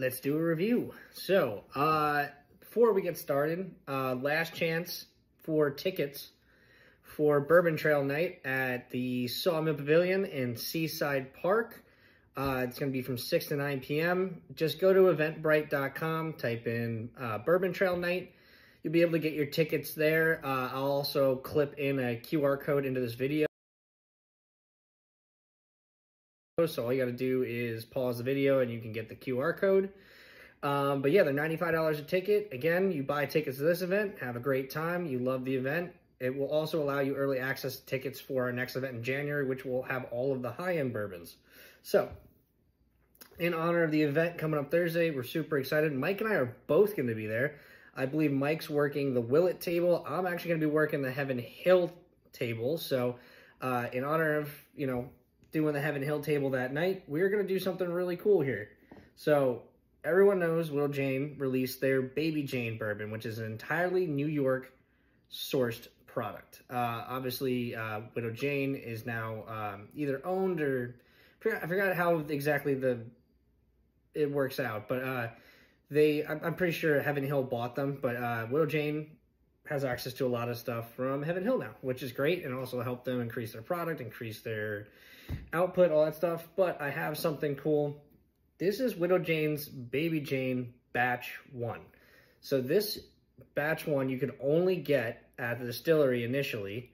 let's do a review. So, before we get started, last chance for tickets for Bourbon Trail Night at the Sawmill Pavilion in Seaside Park. It's going to be from 6 to 9 p.m. Just go to eventbrite.com, type in Bourbon Trail Night. You'll be able to get your tickets there. I'll also clip in a QR code into this video. So all you got to do is pause the video and you can get the QR code. But yeah, they're $95 a ticket. Again, you buy tickets to this event, have a great time. You love the event. It will also allow you early access tickets for our next event in January, which will have all of the high-end bourbons. So, in honor of the event coming up Thursday, we're super excited. Mike and I are both going to be there. I believe Mike's working the Willet Table. I'm actually going to be working the Heaven Hill Table. So, in honor of, doing the Heaven Hill Table that night, we're going to do something really cool here. So, everyone knows Widow Jane released their Baby Jane bourbon, which is an entirely New York sourced product. Obviously, Widow Jane is now either owned or I forgot how exactly it works out, but I'm pretty sure Heaven Hill bought them, but Widow Jane has access to a lot of stuff from Heaven Hill now, which is great, and also help them increase their product, increase their output, all that stuff. But I have something cool. This is Widow Jane's Baby Jane Batch 1. So this Batch 1 you could only get at the distillery initially,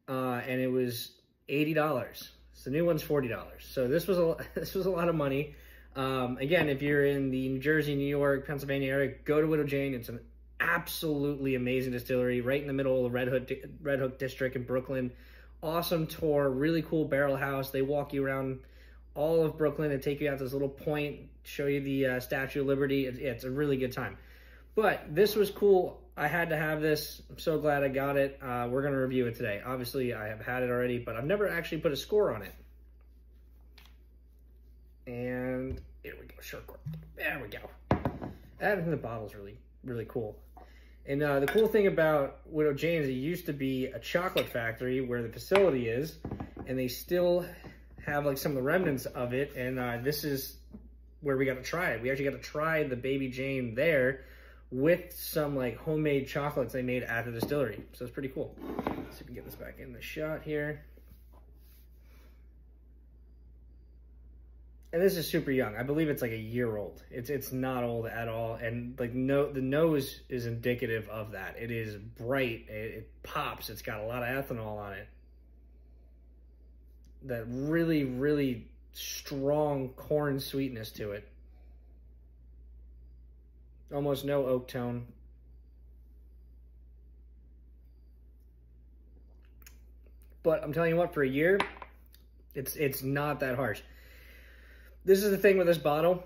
and it was $80. So the new one's $40. So this was a lot of money. Again, if you're in the New Jersey, New York, Pennsylvania area, go to Widow Jane. It's an absolutely amazing distillery right in the middle of the Red Hook district in Brooklyn. Awesome tour, really cool barrel house. They walk you around all of Brooklyn and take you out to this little point, show you the Statue of Liberty. It's a really good time. But this was cool. I had to have this. I'm so glad I got it. We're going to review it today. Obviously, I have had it already, but I've never actually put a score on it. And here we go. Short court. There we go. Adding the bottle's really, really cool. And the cool thing about Widow Jane is it used to be a chocolate factory where the facility is, and they still have like some of the remnants of it. And this is where we got to try it. We actually got to try the Baby Jane there with some like homemade chocolates they made at the distillery. So it's pretty cool. Let's see if we can get this back in the shot here. And this is super young. I believe it's like a year old. It's not old at all. And like the nose is indicative of that. It is bright. It pops. It's got a lot of ethanol on it. That really, really strong corn sweetness to it. Almost no oak tone. But I'm telling you what, for a year, it's not that harsh. This is the thing with this bottle.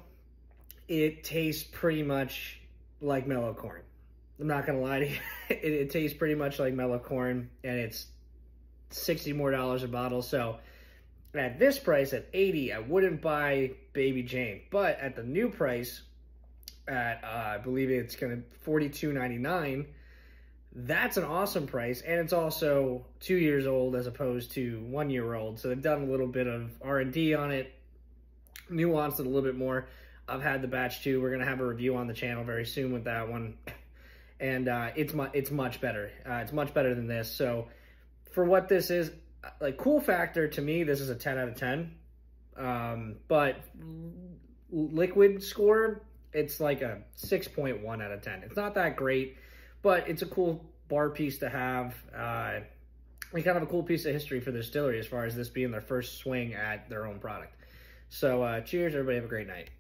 It tastes pretty much like mellow corn. I'm not gonna lie to you. It tastes pretty much like mellow corn, and it's $60 more a bottle. So at this price, at $80, I wouldn't buy Baby Jane. But at the new price, at I believe it's gonna $42.99. That's an awesome price, and it's also 2 years old as opposed to 1 year old. So they've done a little bit of R&D on it, nuanced it a little bit more. I've had the batch 2. We're gonna have a review on the channel very soon with that one, and it's much better. It's much better than this. So for what this is, like cool factor to me, this is a 10 out of 10. But liquid score, it's like a 6.1 out of 10. It's not that great, but it's a cool bar piece to have. We kind of a cool piece of history for the distillery as far as this being their first swing at their own product. So cheers, everybody. Have a great night.